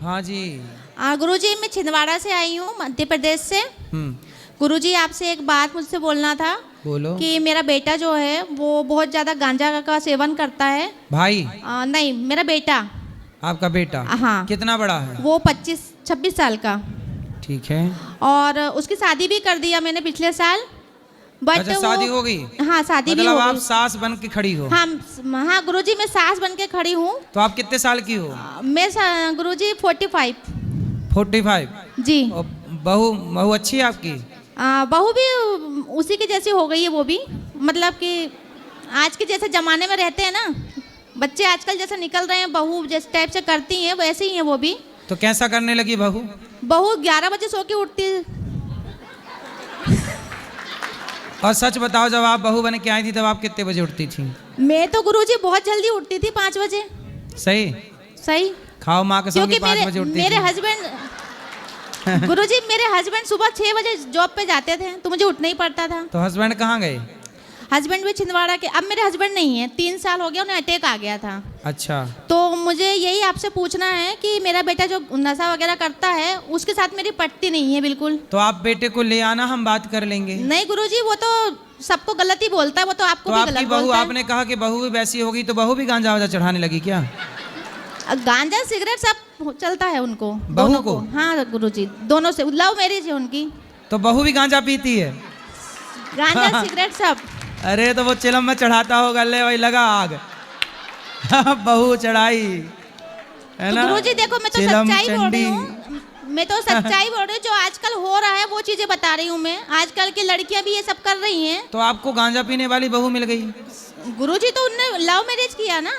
हाँ जी। गुरुजी मैं छिंदवाड़ा से आई हूँ, मध्य प्रदेश से। गुरुजी आपसे एक बात मुझसे बोलना था। बोलो। कि मेरा बेटा जो है वो बहुत ज़्यादा गांजा का सेवन करता है। भाई? नहीं, मेरा बेटा। आपका बेटा? हाँ। कितना बड़ा है? वो 25-26 साल का। ठीक है। और उसकी शादी भी कर दिया मैंने पिछले साल। बट अच्छा, शादी हो गई? हाँ, शादी भी मतलब हो आप गई। सास बन के खड़ी हो? हाँ गुरुजी मैं सास बन के खड़ी हूँ। तो आप कितने साल की हो? मैं गुरुजी 45। 45 जी। और बहू बहू अच्छी है आपकी? बहू भी उसी की जैसी हो गई है वो भी। मतलब कि आज के जैसे ज़माने में रहते हैं ना बच्चे, आजकल जैसे निकल रहे हैं, बहू जिस टाइप से करती हैं वैसे ही है वो भी। तो कैसा करने लगी बहू? बहू 11 बजे सो के उठती। और सच बताओ, जब आप बहू बन के आई थी तब आप कितने बजे उठती थी? मैं तो गुरुजी बहुत जल्दी उठती थी, 5 बजे। सही? सही। खाओ माँ के संग 5 बजे उठती मेरे थी। हस्बैंड गुरुजी मेरे हस्बैंड सुबह 6 बजे जॉब पे जाते थे तो मुझे उठना ही पड़ता था। तो हस्बैंड कहाँ गए? हस्बैंड भी छिंदवाड़ा के। अब मेरे हस्बैंड नहीं है, 3 साल हो गया, उन्हें अटैक आ गया था। अच्छा। तो मुझे यही आपसे पूछना है कि मेरा बेटा जो नशा वगैरह करता है उसके साथ मेरी पटती नहीं है बिल्कुल। तो आप बेटे को ले आना, हम बात कर लेंगे। नहीं गुरुजी, वो तो सबको गलत ही बोलता है, वो तो आपको तो भी आपकी गलत बहू, बोलता है। आपने कहा कि बहू भी वैसी होगी, तो बहू भी गांजा वाजा चढ़ाने लगी क्या? गांजा सिगरेट सब चलता है उनको, बहू दोनों को? हाँ गुरुजी, दोनों से लव मैरिज है उनकी। तो बहू भी गांजा पीती है? गांजा सिगरेट सब। अरे तो वो चिलम में चढ़ाता होगा, ले वही लगा आग। बहू चढ़ाई है तो ना? गुरुजी देखो, मैं तो चिलम सच्चाई बोल रही चंडी। हूँ, मैं तो सच्चाई बोल रही हूँ। जो आजकल हो रहा है वो चीजें बता रही हूँ मैं। आजकल की लड़कियां भी ये सब कर रही हैं। तो आपको गांजा पीने वाली बहू मिल गई? गुरुजी तो उनने लव मैरिज किया ना।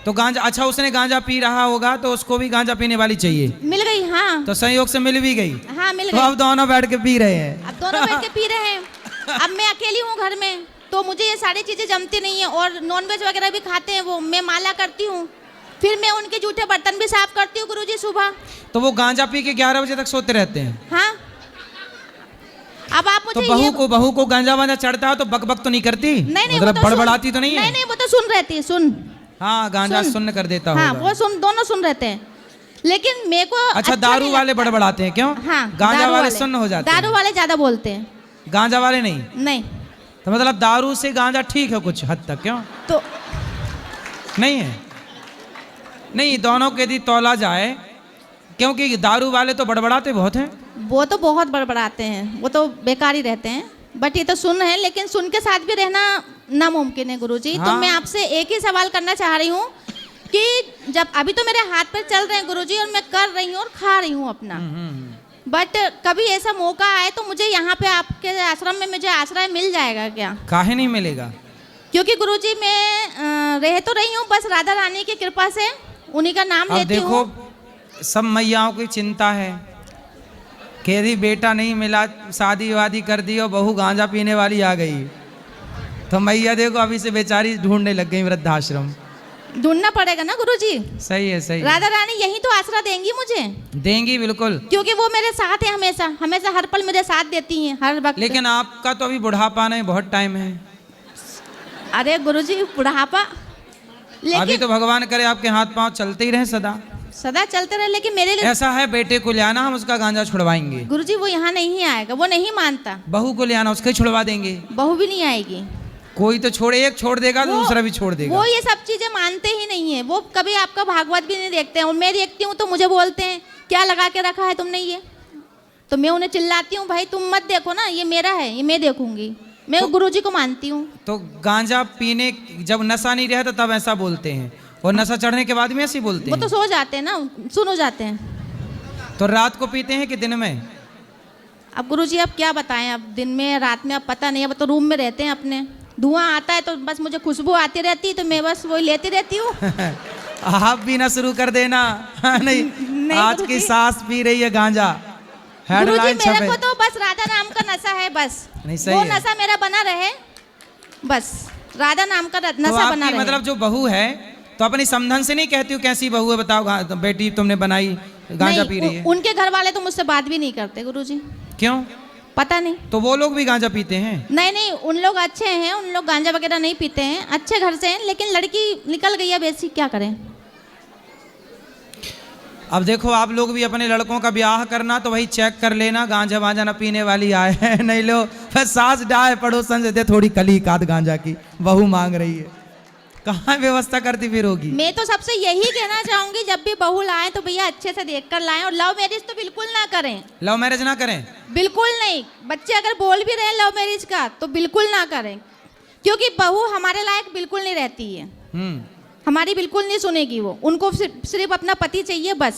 तो गांजा, अच्छा उसने गांजा पी रहा होगा तो उसको भी गांजा पीने वाली चाहिए? मिल गई। हाँ तो संयोग से मिल भी गई। हाँ मिल तो गई। अब दोनों बैठ के पी रहे हैं। अब दोनों बैठ के पी रहे हैं। अब मैं अकेली हूँ घर में, तो मुझे ये सारी चीजें जमती नहीं है। और नॉनवेज वगैरह भी खाते हैं वो। मैं माला करती हूँ, फिर मैं उनके जूठे बर्तन भी साफ करती हूँ गुरुजी सुबह। तो वो गांजा पी के 11 बजे तक सोते रहते हैं? हाँ। अब आप मुझे तो बहू को गांजा वांजा चढ़ता है तो बक बक तो नहीं करती? नहीं मतलब वो तो बड़बड़ाती तो नहीं है? नहीं वो तो सुन रहती है, सुन। हाँ, गांजा सुन कर देता हाँ होगा। वो सुन, दोनों सुन रहते हैं। लेकिन मेरे को अच्छा, दारू नहीं वाले लगता। बड़बड़ाते हैं क्यों? हाँ, गांजा दारू वाले सुन्न हो जाते हैं। दारू वाले ज्यादा बोलते हैं, गांजा वाले नहीं? नहीं। तो मतलब दारू से गांजा ठीक है कुछ हद तक, क्यों? तो नहीं है? नहीं, दोनों के यदि तौला जाए, क्योंकि दारू वाले तो बड़बड़ाते बहुत हैं। वो तो बहुत बड़बड़ाते हैं, वो तो बेकार ही रहते हैं। बट ये तो सुन है, लेकिन सुन के साथ भी रहना नामुमकिन है गुरुजी। हाँ। तो मैं आपसे एक ही सवाल करना चाह रही हूँ कि जब अभी तो मेरे हाथ पर चल रहे हैं गुरुजी और मैं कर रही हूँ और खा रही हूँ अपना, बट कभी ऐसा मौका आए तो मुझे यहाँ पे आपके आश्रम में मुझे आश्रय मिल जाएगा क्या? काहे नहीं मिलेगा? क्योंकि गुरुजी मैं रह तो रही हूँ बस राधा रानी की कृपा से, उन्हीं का नाम अब लेती देखो, हूँ। सब मैयाओं की चिंता है कि यदि बेटा नहीं मिला, शादी वादी कर दी और बहू गांजा पीने वाली आ गई, तो मैया देखो अभी से बेचारी ढूंढने लग गई वृद्धाश्रम। ढूंढना पड़ेगा ना गुरुजी। सही है, सही है। राधा रानी यही तो आसरा देंगी मुझे। देंगी बिल्कुल, क्योंकि वो मेरे साथ है, हमेशा हमेशा हर पल मेरे साथ देती हैं, हर वक्त। लेकिन आपका तो अभी बुढ़ापा नहीं, बहुत टाइम है। अरे गुरुजी बुढ़ापा, अभी लेकिन तो भगवान करे आपके हाथ पांव चलते ही रहे सदा। सदा चलते रहे, लेकिन मेरे लिए ऐसा है, बेटे को ले आना, हम उसका गांजा छुड़वाएंगे। गुरुजी वो यहाँ नहीं आएगा, वो नहीं मानता। बहू को ले आना, उसका ही छुड़वा देंगे। बहू भी नहीं आएगी। कोई तो छोड़े, एक छोड़ देगा तो दूसरा भी छोड़ देगा। वो ये सब चीजें मानते ही नहीं है। वो कभी आपका भागवत भी नहीं देखते हैं, और मैं देखती हूँ तो मुझे बोलते हैं क्या लगा के रखा है तुमने ये। तो मैं उन्हें चिल्लाती हूँ, भाई तुम मत देखो ना, ये मेरा है, ये मैं देखूंगी। मैं गुरुजी को मानती हूँ। तो गांजा पीने, जब नशा नहीं रहता तब ऐसा बोलते हैं, और नशा चढ़ने के बाद भी ऐसे बोलते वो हैं। तो सो जाते हैं ना, सुन हो जाते हैं। तो रात को पीते हैं कि दिन में? अब गुरुजी अब क्या बताएं, अब दिन में रात में अब पता नहीं। अब तो रूम में रहते हैं अपने, धुआं आता है तो बस मुझे खुशबू आती रहती, तो मैं बस वही लेती रहती हूँ। आप भी ना शुरू कर देना। नहीं, आज की सास पी रही है गांजा, गुरुजी हेडलाइन मेरे छपे। को तो बस राधा नाम का नशा है, बस नहीं, सही वो है। नशा मेरा बना रहे, बस राधा नाम का तो नशा बना आपकी रहे। मतलब जो बहू है, तो अपनी समधन से नहीं कहती हो कैसी बहू है बताओ, तो बेटी तुमने बनाई गांजा पी रही है? उनके घर वाले तो मुझसे बात भी नहीं करते गुरुजी। क्यों? पता नहीं। तो वो लोग भी गांजा पीते हैं? नहीं नहीं, उन लोग अच्छे हैं, उन लोग गांजा वगैरह नहीं पीते हैं, अच्छे घर से हैं, लेकिन लड़की निकल गई है वैसी, क्या करें। अब देखो आप लोग भी अपने लड़कों का ब्याह करना तो वही चेक कर लेना, गांजा वांजा न पीने वाली आए हैं नहीं लो फिर सास डाए पड़ोसन से दे थोड़ी कली काद गांजा की बहू मांग रही है, कहाँ व्यवस्था करती फिर होगी। मैं तो सबसे यही कहना चाहूंगी जब भी बहू लाएं तो भैया अच्छे से देख कर लाएं, और लव मैरिज तो बिल्कुल ना करें। लव मैरिज ना करें? बिल्कुल नहीं। बच्चे अगर बोल भी रहे हैं लव मैरिज का तो बिल्कुल ना करें, क्योंकि बहू हमारे लायक बिल्कुल नहीं रहती है। हमारी बिल्कुल नहीं सुनेगी वो, उनको सिर्फ अपना पति चाहिए बस,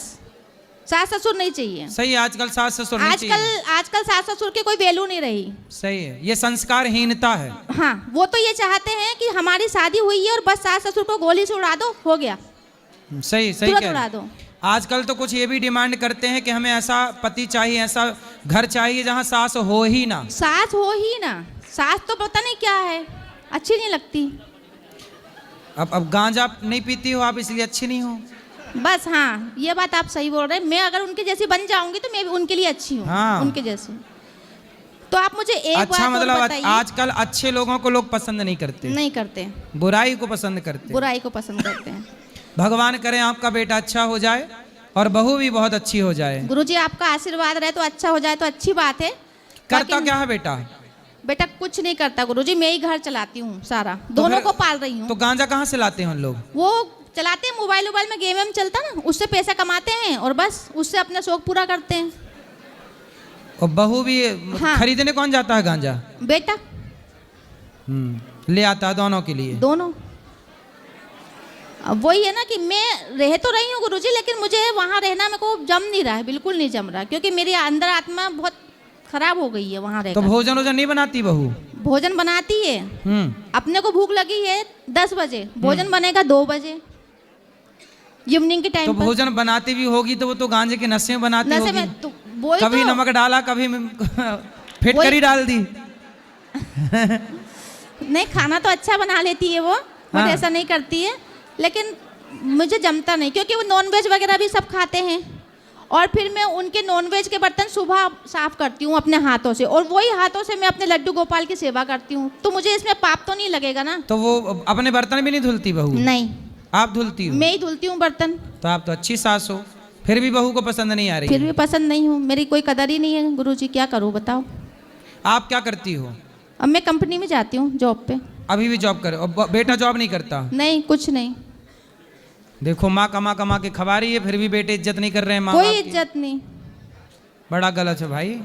सास ससुर नहीं चाहिए। सही है, आजकल सास ससुर नहीं चाहिए। आजकल सास ससुर की कोई वैल्यू नहीं रही। सही है, ये संस्कारहीनता है। हाँ, वो तो ये चाहते हैं कि हमारी शादी हुई है और बस सास ससुर को गोली से उड़ा दो, हो गया। सही सही तुरंत उड़ा दो। आजकल तो कुछ ये भी डिमांड करते हैं कि हमें ऐसा पति चाहिए, ऐसा घर चाहिए जहाँ सास हो ही ना। सास हो ही ना, सास तो पता नहीं क्या है, अच्छी नहीं लगती। अब गांजा नहीं पीती हो आप इसलिए अच्छी नहीं हो बस। हाँ, ये बात आप सही बोल रहे हैं। मैं अगर उनके जैसी बन जाऊंगी तो मैं भी उनके लिए अच्छी हूँ। हाँ। उनके जैसी। तो आप मुझे एक अच्छा, बात और मतलब बताइए। आजकल अच्छे लोगों को लोग पसंद नहीं करते, नहीं करते, बुराई को पसंद करते, बुराई को पसंद करते हैं। भगवान करे आपका बेटा अच्छा हो जाए और बहू भी बहुत अच्छी हो जाए। गुरुजी आपका आशीर्वाद रहे तो अच्छा हो जाए तो अच्छी बात है। करता क्या है बेटा? बेटा कुछ नहीं करता गुरुजी, मैं ही घर चलाती हूँ सारा, दोनों को पाल रही हूँ। तो गांजा कहाँ से लाते हैं उन लोग? वो चलाते हैं, मोबाइल में गेम वेम चलता ना, उससे पैसा कमाते हैं और बस उससे अपना शौक पूरा करते हैं। और बहू भी हाँ। खरीदने कौन जाता है गांजा? बेटा ले आता है दोनों के लिए। दोनों। अब वही है ना कि मैं रह तो रही हूँ गुरुजी, लेकिन मुझे वहाँ रहना मेरे को जम नहीं रहा है, बिल्कुल नहीं जम रहा, क्योंकि मेरी अंदर आत्मा बहुत खराब हो गई है वहाँ रहकर। तो भोजन वोजन नहीं बनाती बहू? भोजन बनाती है। अपने को भूख लगी है 10 बजे, भोजन बनेगा 2 बजे इवनिंग के टाइम तो पर। भोजन बनाती भी होगी तो वो तो गांजे के नशे में बनाती नशे होगी। में तो वही कभी तो। नमक डाला, कभी फिटकरी डाल दी। नहीं, खाना तो अच्छा बना लेती है वो, बट हाँ। ऐसा नहीं करती है, लेकिन मुझे जमता नहीं, क्योंकि वो नॉनवेज वगैरह भी सब खाते हैं, और फिर मैं उनके नॉनवेज के बर्तन सुबह साफ करती हूँ अपने हाथों से, और वही हाथों से मैं अपने लड्डू गोपाल की सेवा करती हूँ, तो मुझे इसमें पाप तो नहीं लगेगा ना। तो वो अपने बर्तन भी नहीं धुलती बहू? नहीं, आप धुलती हो? मैं ही धुलती हूँ बर्तन। तो आप तो अच्छी सास हो, फिर भी बहू को पसंद नहीं आ रही? फिर भी पसंद नहीं हूँ, मेरी कोई कदर ही नहीं है गुरुजी, क्या करूँ बताओ। आप क्या करती हो? अब मैं कंपनी में जाती हूँ जॉब पे। अभी भी जॉब करे? और बेटा जॉब नहीं करता? नहीं, कुछ नहीं। देखो माँ कमा कमा के खवा रही है, फिर भी बेटे इज्जत नहीं कर रहे हैं माँ कोई बाप की। इज्जत नहीं। बड़ा गलत है भाई।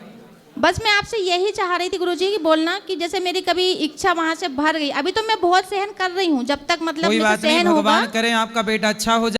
बस मैं आपसे यही चाह रही थी गुरुजी की बोलना कि जैसे मेरी कभी इच्छा वहां से भर गई, अभी तो मैं बहुत सहन कर रही हूँ, जब तक मतलब कोई मेरे से बात नहीं, सहन होगा। भगवान करे आपका बेटा अच्छा हो जाए।